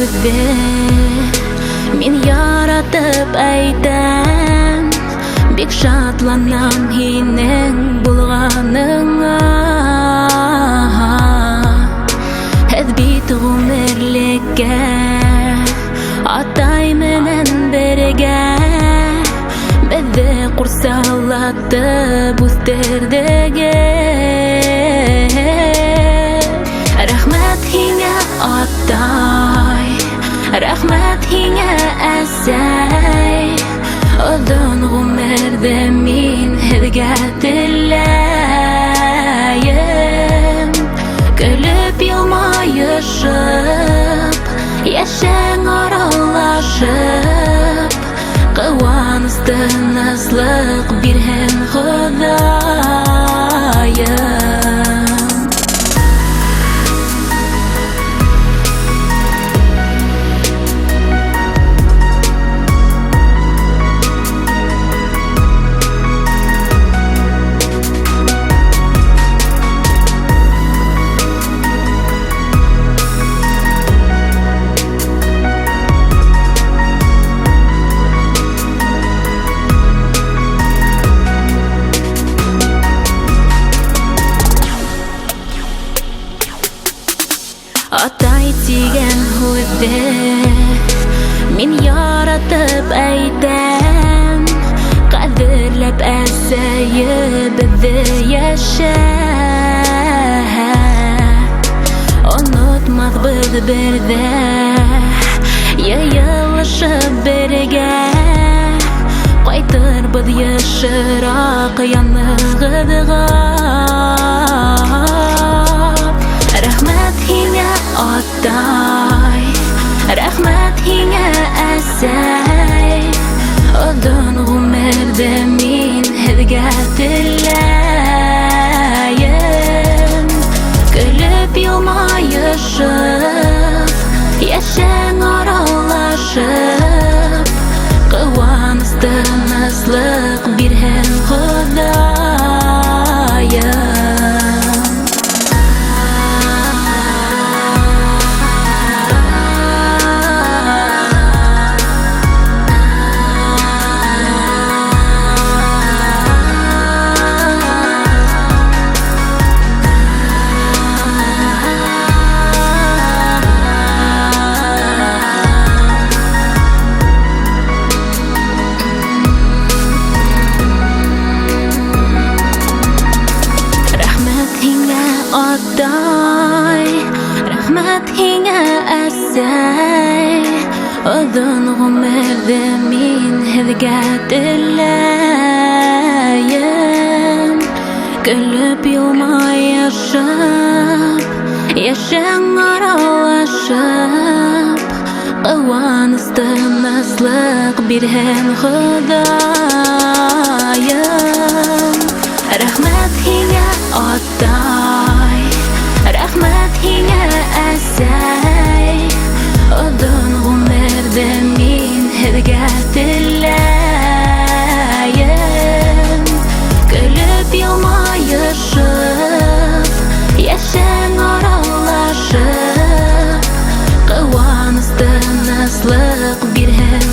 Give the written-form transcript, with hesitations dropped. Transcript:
хүзде Мин яратып әйтәм Бик шатланам һинең булганыңа Һәз бит гомерлеккә Атай менән бергә Безне курсалатып үстердеге Рәхмәт һиңә атай Рәхмәт һиңә әсәй Оҙон ғүмерҙе мин һеҙгә теләйем Көлөп йылмайышып Йәшәң аралашып Ҡыуаныс тыныслыҡ бирһен Хоҙайым Атай тигән һүҙҙе Мин яратып әйтәм Ҡәҙерләп әсәйебеҙҙе йәшә Онотмаҫбыҙ бер ҙә Йыйылышып бергә Ҡайтырбыҙ йышыраҡ янығыҙға Рәхмәт һиңә атай Рәхмәт һиңә әсәй Оҙон ғүмерҙе мин һеҙгә теләйем Көлөп йылмайышып Йәшәң аралашып Ҡыуаныс тыныслыҡ бирһен Хоҙайым Атай, рәхмәт һиңә әсәй Оҙон ғүмерҙе мин һеҙгә теләйем Көлөп йылмайышып Йәшәң аралашып Ҡыуаныс тыныслыҡ бирһен Хоҙайым Рәхмәт һиңә атай Рәхмәт һиңә әсәй Оҙон ғүмерҙе мин һеҙгә теләйем Көлөп йылмайышып Йәшәң аралашып Ҡыуаныс тыныслыҡ бирһен